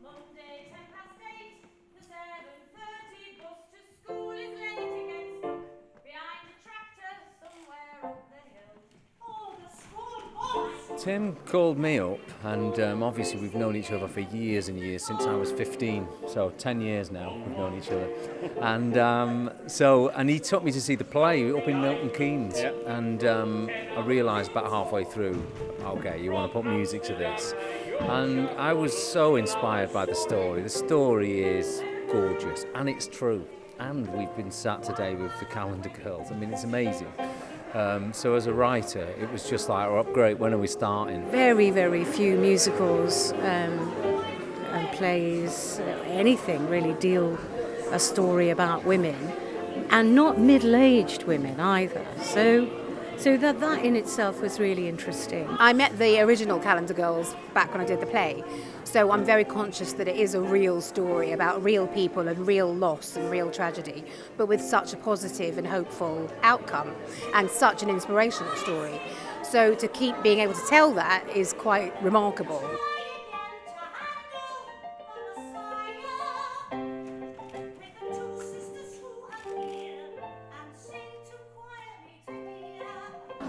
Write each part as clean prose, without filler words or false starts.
Monday, 8:10, the 7:30 bus to school is late, it gets stuck behind a tractor somewhere up the hill. Oh, the school bus! Tim called me up, and obviously we've known each other for years and years, since I was 15, so 10 years now we've known each other. And he took me to see the play up in Milton Keynes, and I realised about halfway through, okay, you want to put music to this. And I was so inspired by the story. The story is gorgeous, and it's true. And we've been sat today with the Calendar Girls. I mean, it's amazing. So as a writer, it was just like, oh, great, when are we starting? Very, very few musicals and plays, anything really, deal a story about women, and not middle-aged women either. So that in itself was really interesting. I met the original Calendar Girls back when I did the play, so I'm very conscious that it is a real story about real people and real loss and real tragedy, but with such a positive and hopeful outcome and such an inspirational story. So to keep being able to tell that is quite remarkable.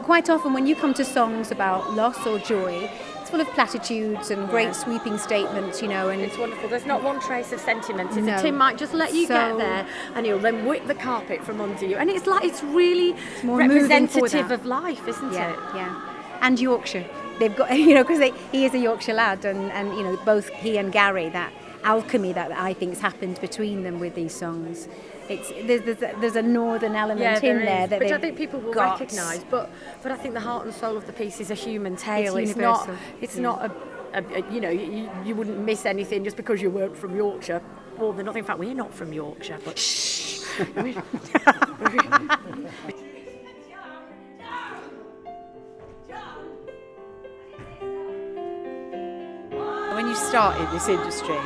Quite often when you come to songs about loss or joy, it's full of platitudes and great sweeping statements, you know, and it's wonderful. There's not one trace of sentiment. No. Tim might just let you get there, and he'll then whip the carpet from under you. And it's like it's really representative of life, isn't it? Yeah. And Yorkshire, they've got, you know, because he is a Yorkshire lad, and you know, both he and Gary, that alchemy that I think has happened between them with these songs. There's a northern element in there that which I think people will recognise, but I think the heart and soul of the piece is a human tale. It's universal. It's not a you know, you wouldn't miss anything just because you weren't from Yorkshire. Well, they're not. In fact, we're not from Yorkshire, but shh. When you start in this industry,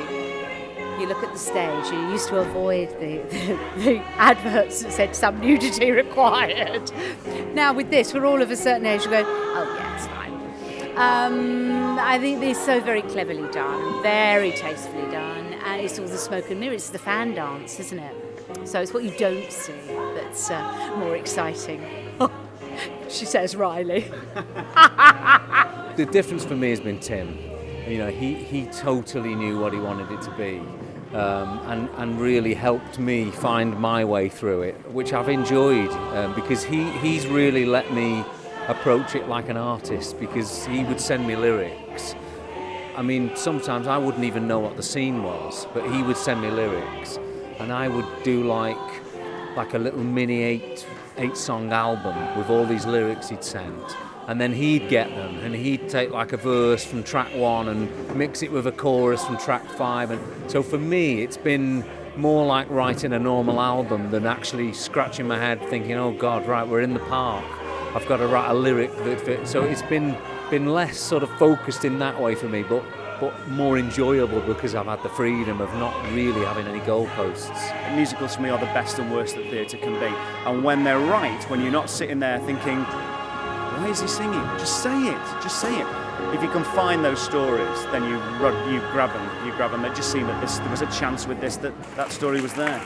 you look at the stage, you used to avoid the adverts that said some nudity required. Now with this, we're all of a certain age, we go, oh yeah, it's fine. I think this is so very cleverly done, very tastefully done, and it's all the smoke and mirrors, it's the fan dance, isn't it? So it's what you don't see that's more exciting. She says Riley. The difference for me has been Tim. You know, he totally knew what he wanted it to be. And really helped me find my way through it, which I've enjoyed, because he's really let me approach it like an artist, because he would send me lyrics. I mean, sometimes I wouldn't even know what the scene was, but he would send me lyrics, and I would do like a little mini eight song album with all these lyrics he'd sent. And then he'd get them, and he'd take like a verse from track 1 and mix it with a chorus from track 5. And so for me, it's been more like writing a normal album than actually scratching my head thinking, oh God, right, we're in the park. I've got to write a lyric that fits. So it's been less sort of focused in that way for me, but more enjoyable because I've had the freedom of not really having any goalposts. Musicals for me are the best and worst that theatre can be. And when they're right, when you're not sitting there thinking, why is he singing? Just say it. Just say it. If you can find those stories, then you grab them. It just seemed that there was a chance with this that story was there.